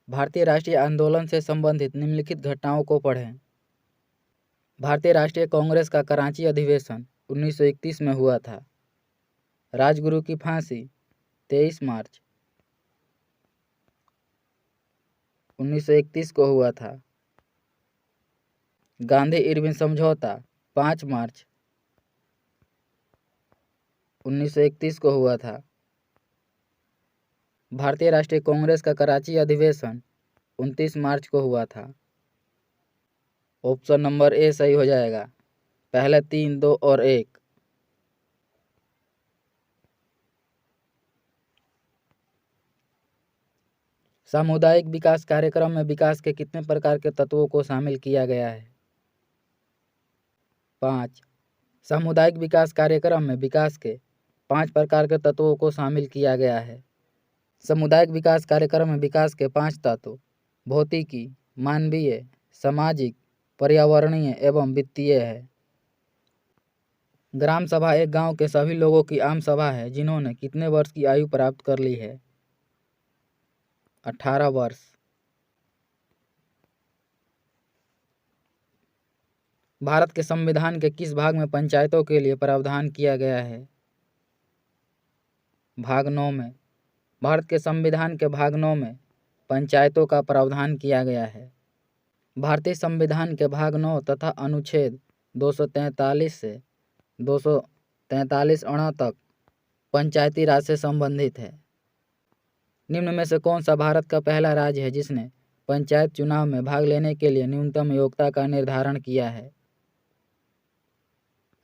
भारतीय राष्ट्रीय आंदोलन से संबंधित निम्नलिखित घटनाओं को पढ़ें। भारतीय राष्ट्रीय कांग्रेस का कराची अधिवेशन 1931 में हुआ था। राजगुरु की फांसी 23 मार्च 1931 को हुआ था। गांधी इरविन समझौता 5 मार्च 1931 को हुआ था। भारतीय राष्ट्रीय कांग्रेस का कराची अधिवेशन 29 मार्च को हुआ था। ऑप्शन नंबर ए सही हो जाएगा। पहले 3, 2 और 1। सामुदायिक विकास कार्यक्रम में विकास के कितने प्रकार के तत्वों को शामिल किया गया है? 5। सामुदायिक विकास कार्यक्रम में विकास के 5 प्रकार के तत्वों को शामिल किया गया है। सामुदायिक विकास कार्यक्रम में विकास के 5 तत्व भौतिकी, मानवीय, सामाजिक, पर्यावरणीय एवं वित्तीय है। ग्राम सभा एक गांव के सभी लोगों की आम सभा है जिन्होंने कितने वर्ष की आयु प्राप्त कर ली है? 18 वर्ष। भारत के संविधान के किस भाग में पंचायतों के लिए प्रावधान किया गया है? भाग 9 में। भारत के संविधान के भाग 9 में पंचायतों का प्रावधान किया गया है। भारतीय संविधान के भाग 9 तथा अनुच्छेद 243 से 243 अणा तक पंचायती राज से संबंधित है। निम्न में से कौन सा भारत का पहला राज्य है जिसने पंचायत चुनाव में भाग लेने के लिए न्यूनतम योग्यता का निर्धारण किया है?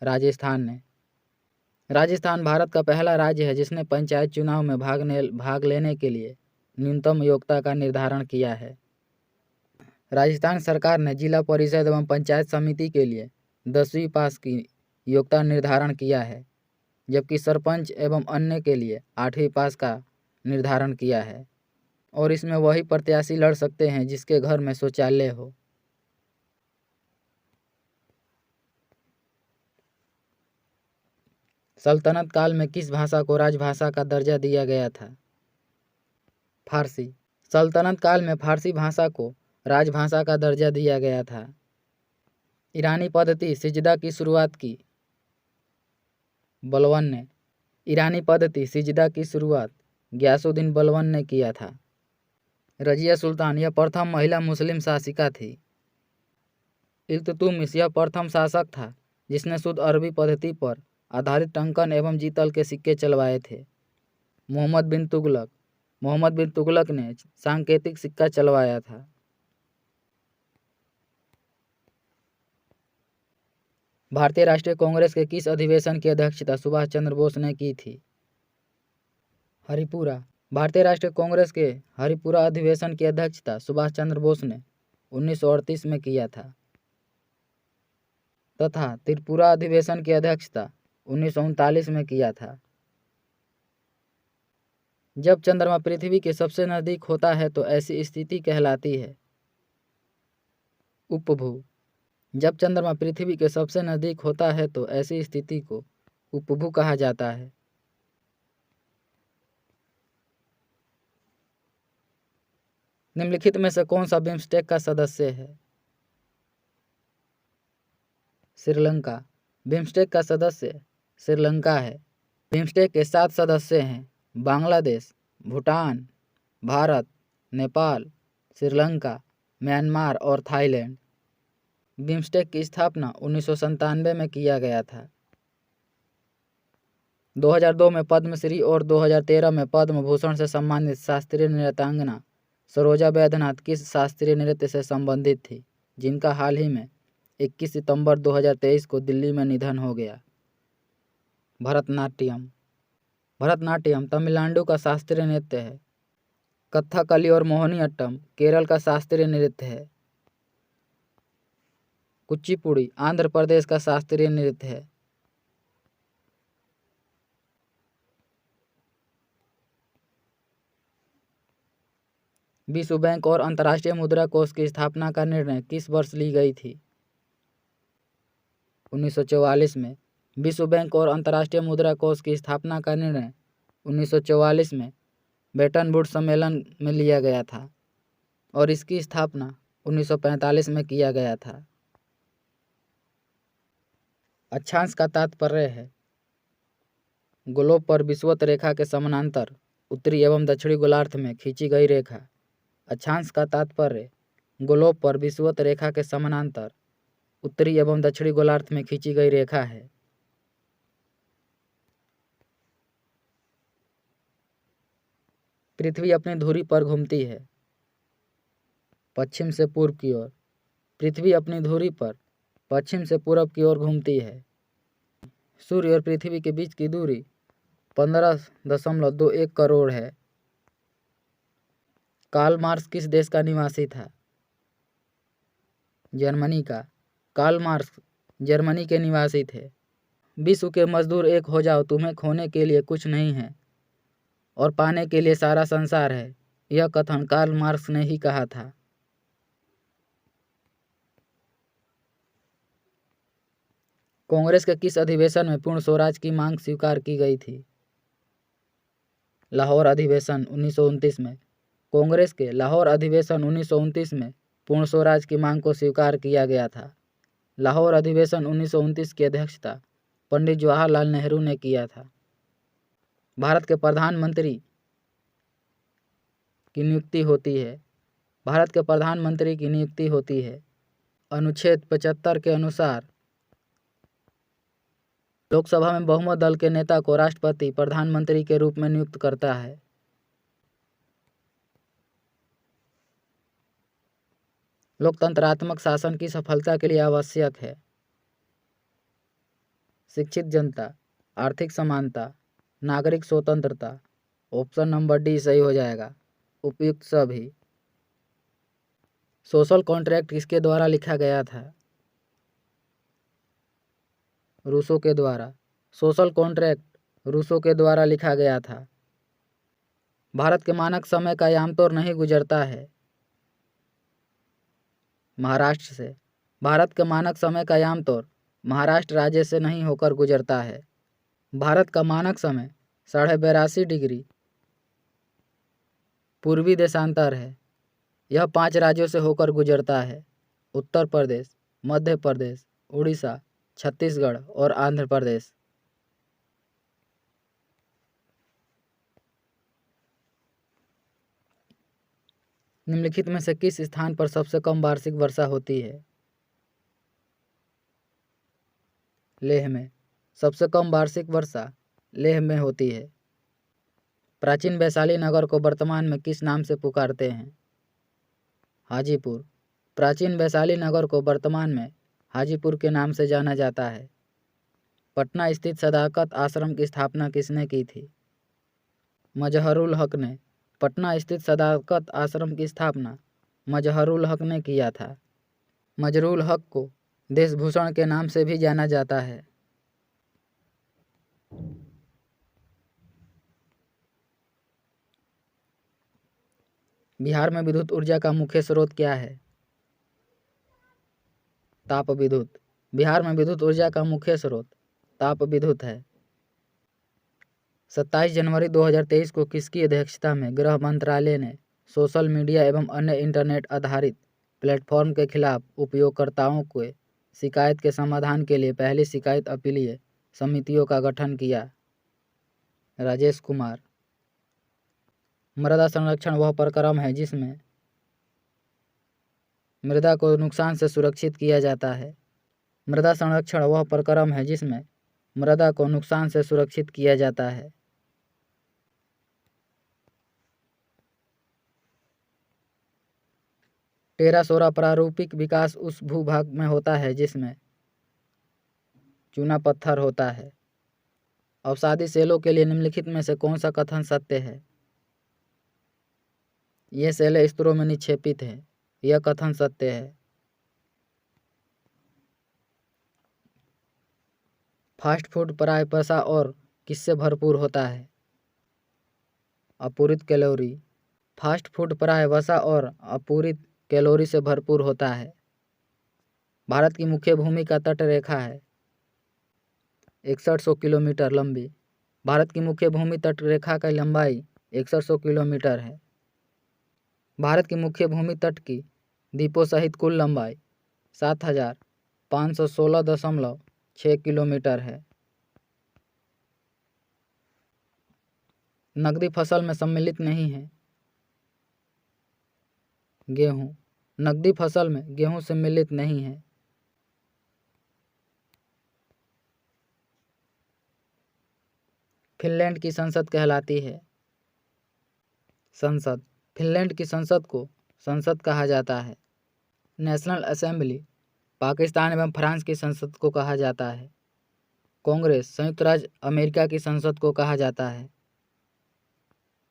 राजस्थान ने। राजस्थान भारत का पहला राज्य है जिसने पंचायत चुनाव में भाग लेने के लिए न्यूनतम योग्यता का निर्धारण किया है। राजस्थान सरकार ने जिला परिषद एवं पंचायत समिति के लिए 10वीं पास की योग्यता निर्धारण किया है, जबकि सरपंच एवं अन्य के लिए 8वीं पास का निर्धारण किया है और इसमें वही प्रत्याशी लड़ सकते हैं जिसके घर में शौचालय हो। सल्तनत काल में किस भाषा को राजभाषा का दर्जा दिया गया था? फारसी। सल्तनत काल में फारसी भाषा को राजभाषा का दर्जा दिया गया था। ईरानी पद्धति सिजदा की शुरुआत की? बलबन ने। ईरानी पद्धति सिजदा की शुरुआत गियासुद्दीन बलबन ने किया था। रजिया सुल्तान यह प्रथम महिला मुस्लिम शासिका थी। इल्तुतमिश यह प्रथम शासक था जिसने शुद्ध अरबी पद्धति पर आधारित टंकन एवं जीतल के सिक्के चलवाए थे। मोहम्मद बिन तुगलक ने सांकेतिक सिक्का चलवाया था। भारतीय राष्ट्रीय कांग्रेस के किस अधिवेशन की अध्यक्षता सुभाष चंद्र बोस ने की थी? हरिपुरा। भारतीय राष्ट्रीय कांग्रेस के हरिपुरा अधिवेशन की अध्यक्षता सुभाष चंद्र बोस ने 1938 में किया था तथा त्रिपुरा अधिवेशन की अध्यक्षता 1939 में किया था। जब चंद्रमा पृथ्वी के सबसे नजदीक होता है तो ऐसी स्थिति कहलाती है? उपभू। जब चंद्रमा पृथ्वी के सबसे नजदीक होता है तो ऐसी स्थिति को उपभू कहा जाता है। निम्नलिखित में से कौन सा बिम्स्टेक का सदस्य है? श्रीलंका। बिम्स्टेक का सदस्य श्रीलंका है। बिम्स्टेक के 7 सदस्य हैं: बांग्लादेश, भूटान, भारत, नेपाल, श्रीलंका, म्यांमार और थाईलैंड। बिम्स्टेक की स्थापना 1997 में किया गया था। 2002 में पद्मश्री और 2013 में पद्म भूषण से सम्मानित शास्त्रीय नृत्यांगना सरोजा वैद्यनाथ किस शास्त्रीय नृत्य से संबंधित थी, जिनका हाल ही में 21 सितंबर 2023 को दिल्ली में निधन हो गया? भरतनाट्यम। भरतनाट्यम तमिलनाडु का शास्त्रीय नृत्य है। कथकली और मोहिनीअट्टम केरल का शास्त्रीय नृत्य है। कुचिपुड़ी आंध्र प्रदेश का शास्त्रीय नृत्य है। विश्व बैंक और अंतर्राष्ट्रीय मुद्रा कोष की स्थापना का निर्णय किस वर्ष ली गई थी? 1944 में। विश्व बैंक और अंतर्राष्ट्रीय मुद्रा कोष की स्थापना का निर्णय 1944 में ब्रेटन वुड्स सम्मेलन में लिया गया था। और इसकी स्थापना 1945 में किया गया था। अक्षांश का तात्पर्य है ग्लोब पर विषुवत रेखा के समानांतर उत्तरी एवं दक्षिणी गोलार्ध में खींची गई रेखा। अक्षांश का तात्पर्य ग्लोब पर विषुवत रेखा के समानांतर उत्तरी एवं दक्षिणी गोलार्ध में खींची गई रेखा है। पृथ्वी अपनी धुरी पर घूमती है। पश्चिम से पूर्व की ओर। पृथ्वी अपनी धुरी पर पश्चिम से पूर्व की ओर घूमती है। सूर्य और पृथ्वी के बीच की दूरी 15.21 करोड़ है। कार्ल मार्क्स किस देश का निवासी था? जर्मनी का। कार्ल मार्क्स जर्मनी के निवासी थे। विश्व के मजदूर एक हो जाओ, तुम्हें खोने के लिए कुछ नहीं है और पाने के लिए सारा संसार है। यह कथन कार्ल मार्क्स ने ही कहा था। कांग्रेस के किस अधिवेशन में पूर्ण स्वराज की मांग स्वीकार की गई थी? लाहौर अधिवेशन 1929 में। कांग्रेस के लाहौर अधिवेशन 1929 में पूर्ण स्वराज की मांग को स्वीकार किया गया था। लाहौर अधिवेशन 1929 की अध्यक्षता पंडित जवाहरलाल नेहरू ने किया था। भारत के प्रधानमंत्री की नियुक्ति होती है। भारत के प्रधानमंत्री की नियुक्ति होती है अनुच्छेद 75 के अनुसार। लोकसभा में बहुमत दल के नेता को राष्ट्रपति प्रधानमंत्री के रूप में नियुक्त करता है। लोकतंत्रात्मक शासन की सफलता के लिए आवश्यक है शिक्षित जनता, आर्थिक समानता, नागरिक स्वतंत्रता। ऑप्शन नंबर डी सही हो जाएगा। उपयुक्त सभी। सोशल कॉन्ट्रैक्ट किसके द्वारा लिखा गया था? रूसो के द्वारा। सोशल कॉन्ट्रैक्ट रूसो के द्वारा लिखा गया था। भारत के मानक समय का आमतौर नहीं गुजरता है महाराष्ट्र से। भारत के मानक समय का आमतौर महाराष्ट्र राज्य से नहीं होकर गुजरता है। भारत का मानक समय 82.5 डिग्री पूर्वी देशांतर है। यह 5 राज्यों से होकर गुजरता है उत्तर प्रदेश, मध्य प्रदेश, उड़ीसा, छत्तीसगढ़ और आंध्र प्रदेश। निम्नलिखित में से किस स्थान पर सबसे कम वार्षिक वर्षा होती है? लेह में। सबसे कम वार्षिक वर्षा लेह में होती है। प्राचीन वैशाली नगर को वर्तमान में किस नाम से पुकारते हैं? हाजीपुर। प्राचीन वैशाली नगर को वर्तमान में हाजीपुर के नाम से जाना जाता है। पटना स्थित सदाकत आश्रम की स्थापना किसने की थी? मजहरुल हक ने। पटना स्थित सदाकत आश्रम की स्थापना मजहरुल हक ने किया था। मजहरुल हक को देशभूषण के नाम से भी जाना जाता है। बिहार में विद्युत ऊर्जा का मुख्य स्रोत क्या है? ताप विद्युत। बिहार में विद्युत ऊर्जा का मुख्य स्रोत ताप विद्युत है। 27 जनवरी 2023 को किसकी अध्यक्षता में गृह मंत्रालय ने सोशल मीडिया एवं अन्य इंटरनेट आधारित प्लेटफॉर्म के खिलाफ उपयोगकर्ताओं के शिकायत के समाधान के लिए पहली शिकायत अपीलीय समितियों का गठन किया? राजेश कुमार। मृदा संरक्षण वह प्रक्रम है जिसमें मृदा को नुकसान से सुरक्षित किया जाता है। मृदा संरक्षण वह प्रक्रम है जिसमें मृदा को नुकसान से सुरक्षित किया जाता है। टेरासोरा प्रारूपिक विकास उस भूभाग में होता है जिसमें चूना पत्थर होता है। अवसादी सेलों के लिए निम्नलिखित में से कौन सा कथन सत्य है? ये सेलें स्तरों में निक्षेपित है। यह कथन सत्य है। फास्ट फूड प्राय वसा और किससे भरपूर होता है? अपूरित कैलोरी। फास्ट फूड प्राय वसा और अपूरित कैलोरी से भरपूर होता है। भारत की मुख्य भूमि का तट रेखा है 6100 किलोमीटर लंबी। भारत की मुख्य भूमि तट रेखा की लंबाई 6100 किलोमीटर है। भारत की मुख्य भूमि तट की द्वीपों सहित कुल लंबाई 7,516.6 किलोमीटर है। नकदी फसल में सम्मिलित नहीं है। गेहूं। नकदी फसल में गेहूं सम्मिलित नहीं है। फिनलैंड की संसद कहलाती है। संसद। फिनलैंड की संसद को संसद कहा जाता है। नेशनल असेंबली पाकिस्तान एवं फ्रांस की संसद को कहा जाता है। कांग्रेस संयुक्त राज्य अमेरिका की संसद को कहा जाता है।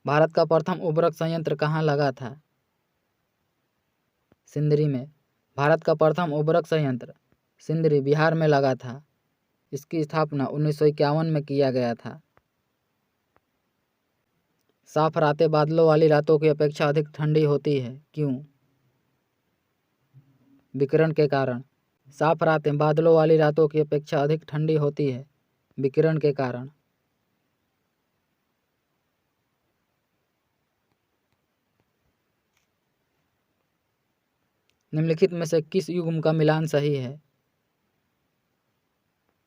भारत का प्रथम उर्वरक संयंत्र कहाँ लगा था? सिंदरी में। भारत का प्रथम उर्वरक संयंत्र सिंदरी बिहार में लगा था। इसकी स्थापना 1951 में किया गया था। साफ रातें बादलों वाली रातों की अपेक्षा अधिक ठंडी होती है, क्यों? विकिरण के कारण। साफ रातें बादलों वाली रातों की अपेक्षा अधिक ठंडी होती है, विकिरण के कारण। निम्नलिखित में से किस युग्म का मिलान सही है?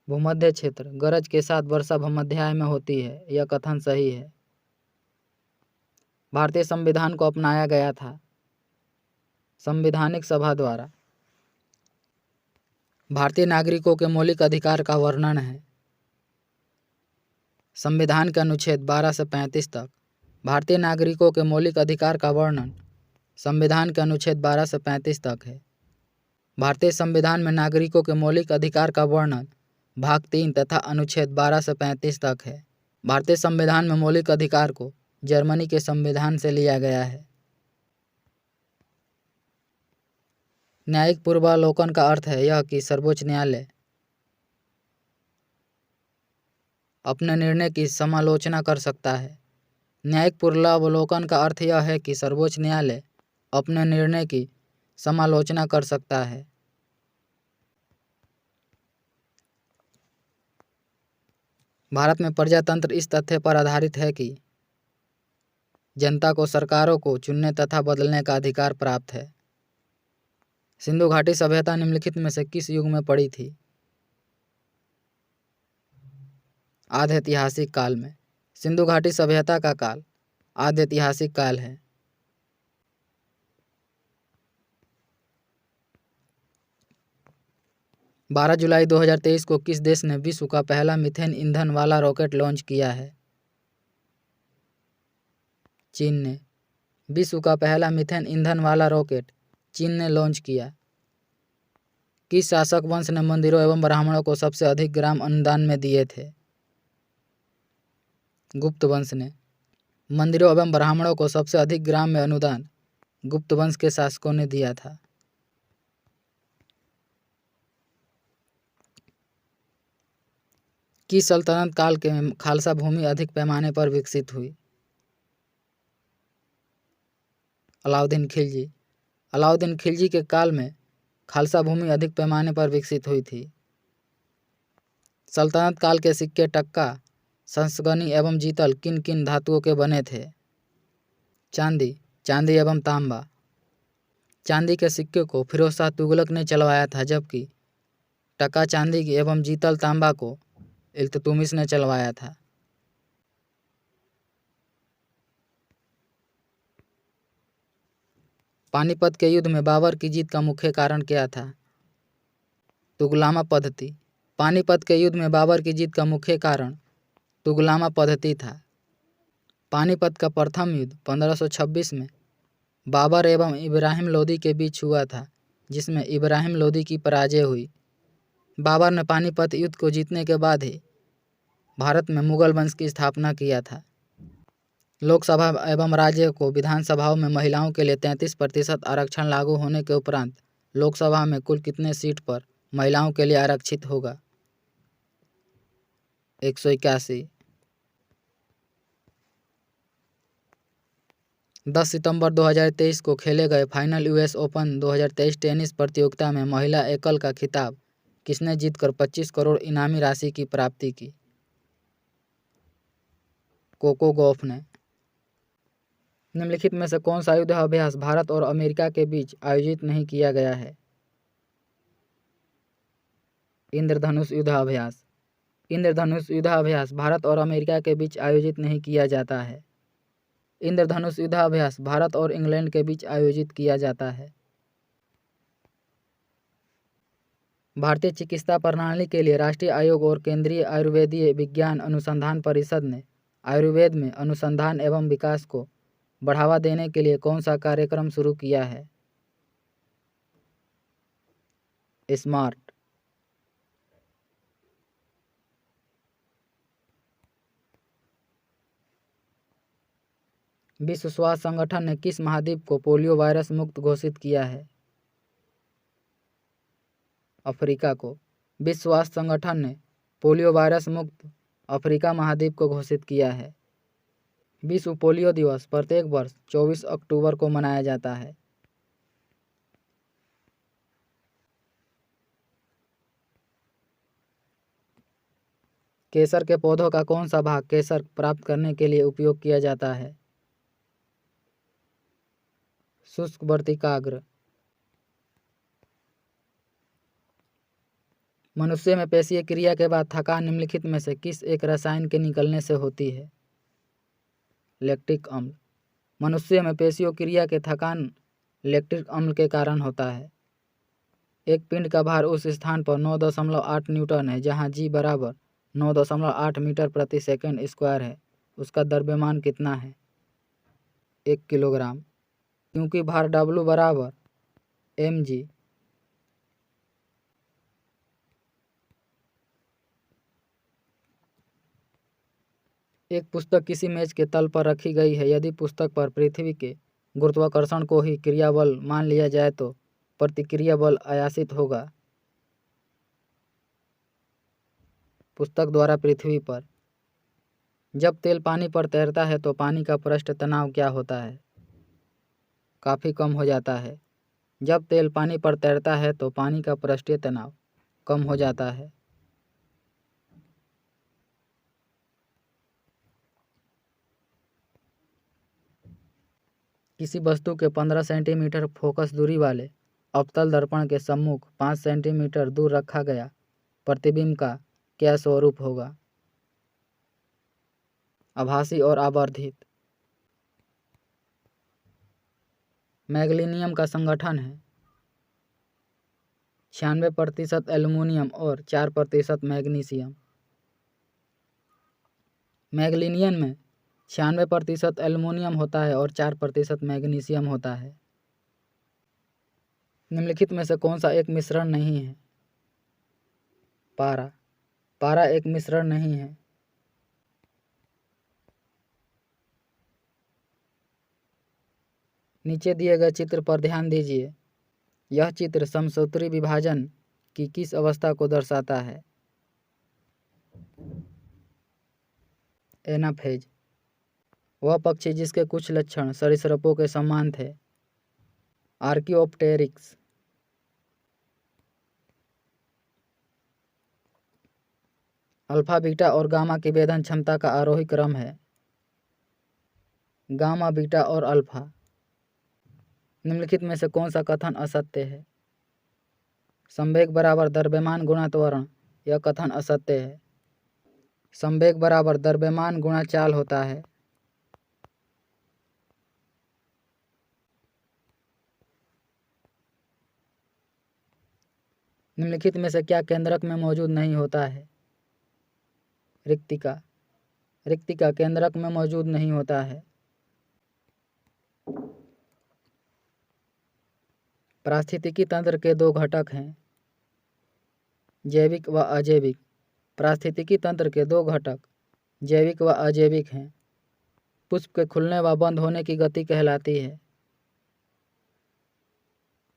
भूमध्य क्षेत्र। गरज के साथ वर्षा भूमध्याय में होती है, यह कथन सही है। भारतीय संविधान को अपनाया गया था संवैधानिक सभा द्वारा। भारतीय नागरिकों के मौलिक अधिकार का वर्णन है। संविधान के अनुच्छेद 12 से 35 तक। भारतीय नागरिकों के मौलिक अधिकार का वर्णन संविधान के अनुच्छेद 12 से 35 तक है। भारतीय संविधान में नागरिकों के मौलिक अधिकार का वर्णन भाग 3 तथा अनुच्छेद 12 से 35 तक है। भारतीय संविधान में मौलिक अधिकार को जर्मनी के संविधान से लिया गया है। न्यायिक पूर्वावलोकन का अर्थ है यह कि सर्वोच्च न्यायालय अपने निर्णय की समालोचना कर सकता है। न्यायिक पूर्वावलोकन का अर्थ यह है कि सर्वोच्च न्यायालय अपने निर्णय की समालोचना कर सकता है। भारत में प्रजातंत्र इस तथ्य पर आधारित है कि जनता को सरकारों को चुनने तथा बदलने का अधिकार प्राप्त है। सिंधु घाटी सभ्यता निम्नलिखित में से किस युग में पड़ी थी? आद्य ऐतिहासिक काल में। सिंधु घाटी सभ्यता का काल आद्य ऐतिहासिक काल है। बारह जुलाई 2023 को किस देश ने विश्व का पहला मीथेन ईंधन वाला रॉकेट लॉन्च किया है? चीन ने। विश्व का पहला मीथेन ईंधन वाला रॉकेट चीन ने लॉन्च किया। किस शासक वंश ने मंदिरों एवं ब्राह्मणों को सबसे अधिक ग्राम अनुदान में दिए थे? गुप्त वंश ने। मंदिरों एवं ब्राह्मणों को सबसे अधिक ग्राम में अनुदान गुप्त वंश के शासकों ने दिया था। किस सल्तनत काल के खालसा भूमि अधिक पैमाने पर विकसित हुई? अलाउद्दीन खिलजी। अलाउद्दीन खिलजी के काल में खालसा भूमि अधिक पैमाने पर विकसित हुई थी। सल्तनत काल के सिक्के टक्का, संसगनी एवं जीतल किन किन धातुओं के बने थे? चांदी, चांदी एवं तांबा। चांदी के सिक्के को फिरोज शाह तुगलक ने चलवाया था, जबकि टक्का चांदी एवं जीतल तांबा को इल्तुतमिश ने चलवाया था। पानीपत के युद्ध में बाबर की जीत का मुख्य कारण क्या था? तुगलमा पद्धति। पानीपत के युद्ध में बाबर की जीत का मुख्य कारण तुगलमा पद्धति था। पानीपत का प्रथम युद्ध 1526 में बाबर एवं इब्राहिम लोदी के बीच हुआ था, जिसमें इब्राहिम लोदी की पराजय हुई। बाबर ने पानीपत युद्ध को जीतने के बाद ही भारत में मुगल वंश की स्थापना किया था। लोकसभा एवं राज्य को विधानसभाओं में महिलाओं के लिए 33% आरक्षण लागू होने के उपरांत लोकसभा में कुल कितने सीट पर महिलाओं के लिए आरक्षित होगा? 181। 10 सितंबर 2023 को खेले गए फाइनल यूएस ओपन 2023 टेनिस प्रतियोगिता में महिला एकल का खिताब किसने जीतकर 25 करोड़ इनामी राशि की प्राप्ति की? कोको गॉफ ने। निम्नलिखित में से कौन सा युद्धाभ्यास भारत और अमेरिका के बीच आयोजित नहीं किया गया है? इंद्रधनुष युद्धाभ्यास। इंद्रधनुष युद्धाभ्यास भारत और अमेरिका के बीच आयोजित नहीं किया जाता है। इंद्रधनुष युद्धाभ्यास भारत और इंग्लैंड के बीच आयोजित किया जाता है। भारतीय चिकित्सा प्रणाली के लिए राष्ट्रीय आयोग और केंद्रीय आयुर्वेदीय विज्ञान अनुसंधान परिषद ने आयुर्वेद में अनुसंधान एवं विकास को बढ़ावा देने के लिए कौन सा कार्यक्रम शुरू किया है? स्मार्ट। विश्व स्वास्थ्य संगठन ने किस महाद्वीप को पोलियो वायरस मुक्त घोषित किया है? अफ्रीका को। विश्व स्वास्थ्य संगठन ने पोलियो वायरस मुक्त अफ्रीका महाद्वीप को घोषित किया है। विश्व पोलियो दिवस प्रत्येक वर्ष 24 अक्टूबर को मनाया जाता है। केसर के पौधों का कौन सा भाग केसर प्राप्त करने के लिए उपयोग किया जाता है? शुष्क वर्तिकाग्र। मनुष्य में पेशीय क्रिया के बाद थकान निम्नलिखित में से किस एक रसायन के निकलने से होती है? लैक्टिक अम्ल। मनुष्य में पेशियों क्रिया के थकान लैक्टिक अम्ल के कारण होता है। एक पिंड का भार उस स्थान पर 9.8 न्यूटन है जहां g बराबर 9.8 मीटर प्रति सेकंड स्क्वायर है। उसका द्रव्यमान कितना है? 1 किलोग्राम। क्योंकि भार W बराबर mg। एक पुस्तक किसी मेज के तल पर रखी गई है। यदि पुस्तक पर पृथ्वी के गुरुत्वाकर्षण को ही क्रियाबल मान लिया जाए तो प्रतिक्रिया बल आयासित होगा पुस्तक द्वारा पृथ्वी पर। जब तेल पानी पर तैरता है तो पानी का पृष्ठ तनाव क्या होता है? काफ़ी कम हो जाता है। जब तेल पानी पर तैरता है तो पानी का पृष्ठीय तनाव कम हो जाता है। किसी वस्तु के 15 सेंटीमीटर फोकस दूरी वाले अवतल दर्पण के सम्मुख 5 सेंटीमीटर दूर रखा गया प्रतिबिंब का क्या स्वरूप होगा? आभासी और आवर्धित। मैग्नीशियम का संगठन है 96% एल्युमिनियम और 4% मैग्नीशियम। मैग्नीशियम में 96% एल्युमिनियम होता है और 4% मैग्नीशियम होता है। निम्नलिखित में से कौन सा एक मिश्रण नहीं है? पारा। पारा एक मिश्रण नहीं है। नीचे दिए गए चित्र पर ध्यान दीजिए। यह चित्र समसूत्री विभाजन की किस अवस्था को दर्शाता है? एनाफेज। वह पक्षी जिसके कुछ लक्षण सरीसृपों के समान थे। आर्कियोप्टेरिक्स। अल्फा बीटा और गामा की वेधन क्षमता का आरोही क्रम है गामा बीटा और अल्फा। निम्नलिखित में से कौन सा कथन असत्य है? संवेग बराबर द्रव्यमान गुणा त्वरण। यह कथन असत्य है। संवेग बराबर द्रव्यमान गुणा चाल होता है। निम्नलिखित में से क्या केंद्रक में मौजूद नहीं होता है? रिक्तिका। रिक्तिका केंद्रक में मौजूद नहीं होता है। पारिस्थितिकी तंत्र के दो घटक हैं जैविक व अजैविक। पारिस्थितिकी तंत्र के दो घटक जैविक व अजैविक हैं। पुष्प के खुलने व बंद होने की गति कहलाती है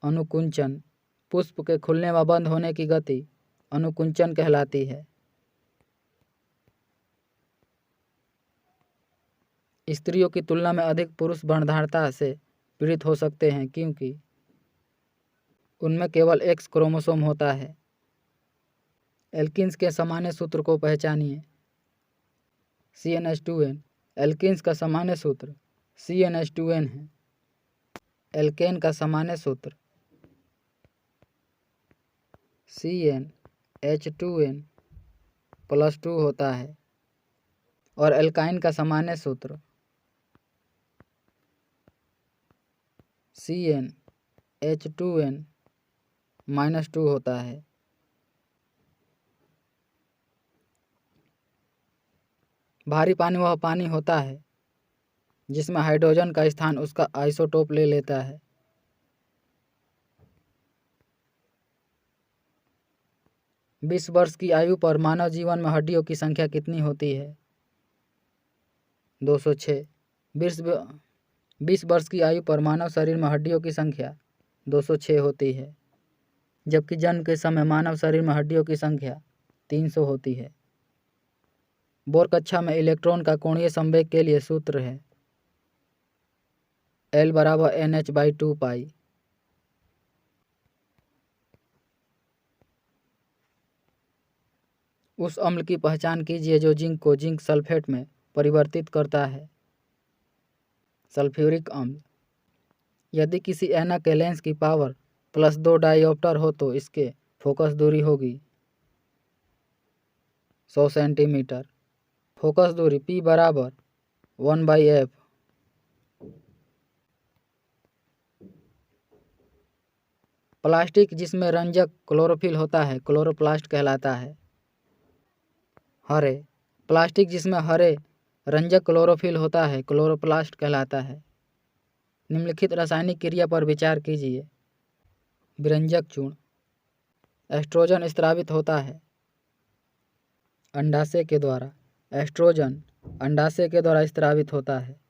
अनुकुंचन। पुष्प के खुलने व बंद होने की गति अनुकुंचन कहलाती है। स्त्रियों की तुलना में अधिक पुरुष व्रणधारता से पीड़ित हो सकते हैं क्योंकि उनमें केवल X क्रोमोसोम होता है। एल्किन्स के सामान्य सूत्र को पहचानिए। CnH2n। एल्किन्स का सामान्य सूत्र CnH2n है। एल्केन का सामान्य सूत्र CnH2n + 2 होता है और एल्काइन का सामान्य सूत्र CnH2n - 2 होता है। भारी पानी वह पानी होता है जिसमें हाइड्रोजन का स्थान उसका आइसोटोप ले लेता है। बीस वर्ष की आयु पर मानव जीवन में हड्डियों की संख्या कितनी होती है? 206। 20 वर्ष की आयु पर मानव शरीर में हड्डियों की संख्या 206 होती है, जबकि जन्म के समय मानव शरीर में हड्डियों की संख्या 300 होती है। बोर कक्षा में इलेक्ट्रॉन का कोणीय संवेग के लिए सूत्र है L = NH/2 पाई। उस अम्ल की पहचान कीजिए जो जिंक को जिंक सल्फेट में परिवर्तित करता है। सल्फ्यूरिक अम्ल। यदि किसी ऐनक के लेंस की पावर +2 डायोप्टर हो तो इसके फोकस दूरी होगी 100 सेंटीमीटर। फोकस दूरी P = 1/f। प्लास्टिक जिसमें रंजक क्लोरोफिल होता है क्लोरोप्लास्ट कहलाता है। हरे। प्लास्टिक जिसमें हरे रंजक क्लोरोफिल होता है क्लोरोप्लास्ट कहलाता है। निम्नलिखित रासायनिक क्रिया पर विचार कीजिए। विरंजक चूर्ण। एस्ट्रोजन स्रावित होता है अंडाशय के द्वारा। एस्ट्रोजन अंडाशय के द्वारा स्रावित होता है।